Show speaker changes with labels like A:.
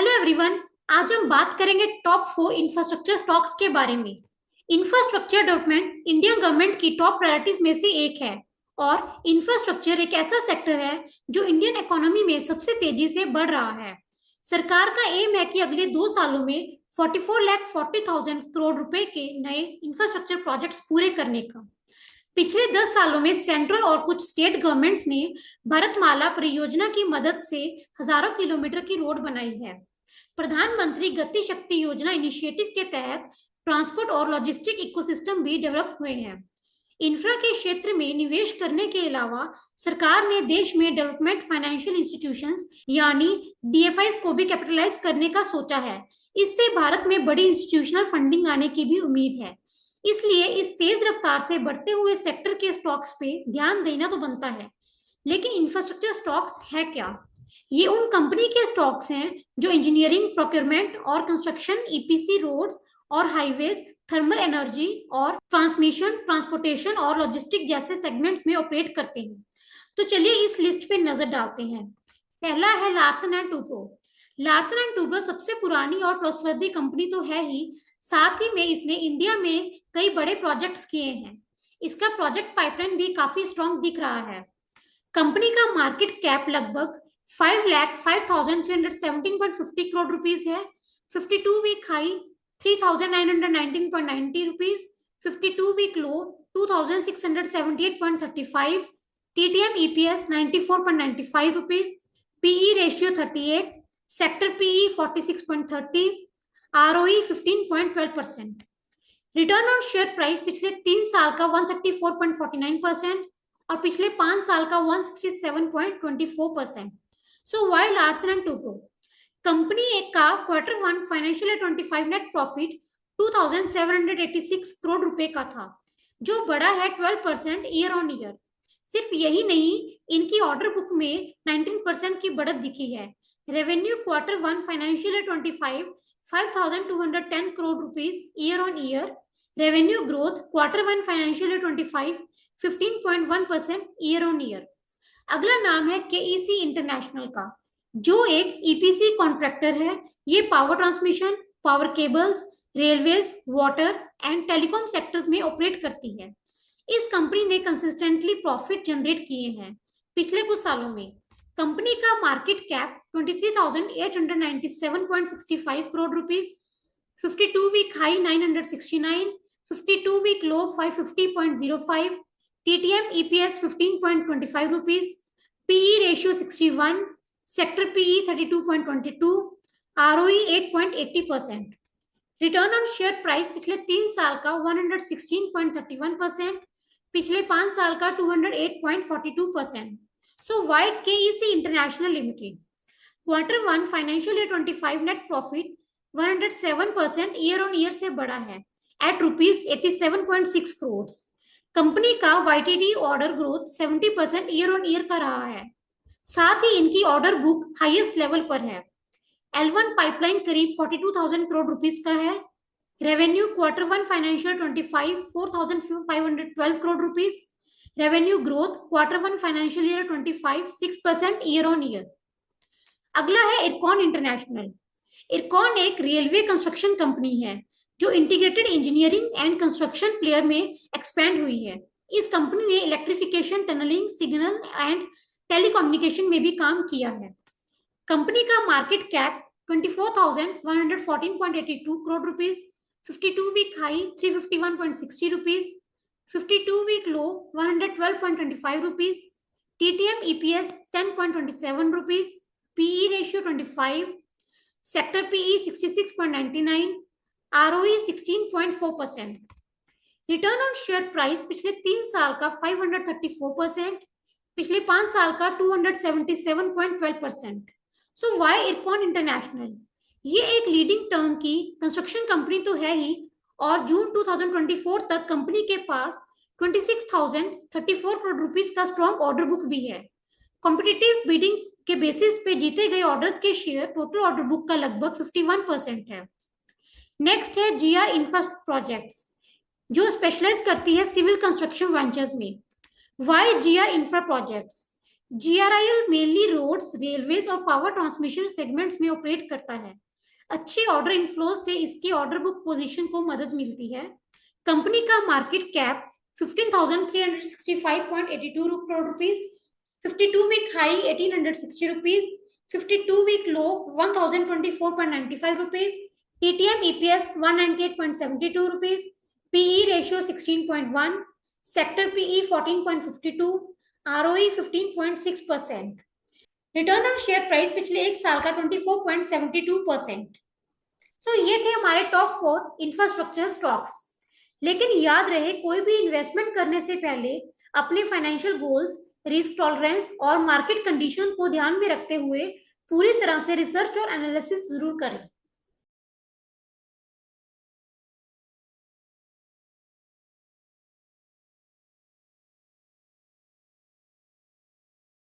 A: Hello everyone. आज हम बात करेंगे टॉप 4 इंफ्रास्ट्रक्चर स्टॉक्स के बारे में। इंफ्रास्ट्रक्चर डेवलपमेंट इंडियन गवर्नमेंट की टॉप प्रायोरिटीज में से एक है और इंफ्रास्ट्रक्चर एक ऐसा सेक्टर है जो इंडियन इकोनॉमी में सबसे तेजी से बढ़ रहा है। सरकार का एम है कि अगले 2 सालों में 44,40,000 करोड़ रुपए के नए इंफ्रास्ट्रक्चर प्रोजेक्ट्स पूरे करने का। पिछले 10 सालों में सेंट्रल और कुछ स्टेट गवर्नमेंट्स ने भारतमाला परियोजना की मदद से हजारों किलोमीटर की रोड बनाई है। प्रधानमंत्री गति शक्ति योजना इनिशिएटिव के तहत ट्रांसपोर्ट और लॉजिस्टिक इकोसिस्टम भी डेवलप हुए हैं। इंफ्रा के क्षेत्र में निवेश करने के अलावा सरकार ने देश में डेवलपमेंट फाइनेंशियल इंस्टीट्यूशंस यानी डीएफआईज को भी कैपिटलाइज करने का सोचा है। इससे भारत में बड़ी इंस्टीट्यूशनल फंडिंग आने की भी उम्मीद है। इसलिए इस तेज रफ्तार से बढ़ते हुए सेक्टर के स्टॉक्स पे ध्यान देना तो बनता है। लेकिन इंफ्रास्ट्रक्चर स्टॉक्स है क्या? ये उन कंपनी के स्टॉक्स हैं जो इंजीनियरिंग, प्रोक्योरमेंट और कंस्ट्रक्शन, ईपीसी, रोड्स और हाईवेज, थर्मल एनर्जी और ट्रांसमिशन, ट्रांसपोर्टेशन और लॉजिस्टिक जैसे सेगमेंट्स में ऑपरेट करते हैं। तो चलिए इस लिस्ट पे नजर डालते हैं। पहला है Larsen and Toubro. Larsen and Toubro सबसे पुरानी और ट्रस्टवर्दी कंपनी तो है ही, साथ ही में इसने इंडिया में कई बड़े प्रोजेक्ट्स किए हैं। इसका प्रोजेक्ट पाइपलाइन भी काफी स्ट्रॉन्ग दिख रहा है। कंपनी का मार्केट कैप लगभग 5,05,317.50 करोड़ रुपीस है। 52 week high 3,919.90 rupees, 52 week low 2,678.35, TTM EPS 94.95 rupees, PE ratio 38, sector PE 46.30, ROE 15.12%। Return on share price पिछले 3 साल का 134.49% और पिछले 5 साल का 167.24%। So why Larsen and Toubro? Company एक का Q1 financial year 25 net profit 2,786 crore रुपए का था, जो बढ़ा है 12% ईयर ऑन ईयर। सिर्फ यही नहीं, इनकी ऑर्डर बुक में 19% की बढ़त दिखी है। Revenue Q1 financial year 25 5,210 crore rupees year on year. Revenue growth Q1 financial year 25 15.1% year on year. अगला नाम है केईसी इंटरनेशनल का, जो एक ईपीसी कॉन्ट्रैक्टर है। ये power transmission, power cables, railways, water and telecom sectors में ऑपरेट करती है। इस कंपनी ने कंसिस्टेंटली प्रॉफिट जनरेट किए हैं पिछले कुछ सालों में। कंपनी का market cap 23,897.65 crore rupees, 52 week high 969, 52 week low 550.05, TTM EPS 15.25 rupees, PE ratio 61, sector PE 32.22, ROE 8.80%। Return on share price पिछले 3 साल का 116.31%, पिछले 5 साल का 208.42%। So why KEC international limited? Q1 financial year 25 net profit 107% year on year से बढ़ा है eight rupees 87.6 crore. Company का YTD order growth 70% year on year का रहा है। साथ ही इनकी ऑर्डर बुक हाईएस्ट लेवल पर है। L1 पाइपलाइन करीब 42,000 करोड़ रुपीस का है। Revenue Q1 financial 25 4,512 crore rupees. Revenue growth Q1 financial year 25 6% year on year. अगला है इरकॉन इंटरनेशनल। इरकॉन एक रेलवे कंस्ट्रक्शन कंपनी है जो integrated engineering and construction player में एक्सपैंड हुई है। इस कंपनी ने electrification, tunnelling, signal and telecommunication में भी काम किया है। कंपनी का market cap 24,114.82 crore rupees, 52 week high 351.60 rupees, 52 week low 112.25 rupees, TTM EPS 10.27 rupees, PE ratio 25, sector PE 66.99, ROE 16.4%। Return on share price पिछले 3 साल का 534%, पिछले 5 साल का 277.12%। So why IRCON international? ये एक लीडिंग टर्म की कंस्ट्रक्शन कंपनी तो है ही, और जून 2024 तक कंपनी के पास 26,034 करोड़ रुपीस का स्ट्रॉन्ग ऑर्डर बुक भी है। कॉम्पिटिटिव बिडिंग के बेसिस पे जीते गए ऑर्डर्स के शेयर टोटल ऑर्डर बुक का लगभग 51% है। नेक्स्ट है जीआर इंफ्रा प्रोजेक्ट्स, जो स्पेशलाइज करती है सिविल कंस्ट्रक्शन वेंचर्स में। Why G R infra projects? GRIL mainly roads, railways और पावर ट्रांसमिशन सेगमेंट्स में ऑपरेट करता है। अच्छे ऑर्डर इनफ्लो से इसकी ऑर्डर बुक पोजीशन को मदद मिलती है। कंपनी का market cap 15,365.82 crore rupees, 52 week high 1,860 rupees, 52 week low 1,024.95 rupees, TTM EPS 198.72 rupees, PE ratio 16.1, sector PE 14.52, ROE 15.6%, return on share price पिछले एक साल का 24.72%। सो ये थे हमारे टॉप 4 इंफ्रास्ट्रक्चर स्टॉक्स। लेकिन याद रहे, कोई भी इन्वेस्टमेंट करने से पहले अपने फाइनेंशियल गोल्स, रिस्क टॉलरेंस और मार्केट कंडीशन को ध्यान में रखते हुए पूरी तरह से रिसर्च और एनालिसिस जरूर करें।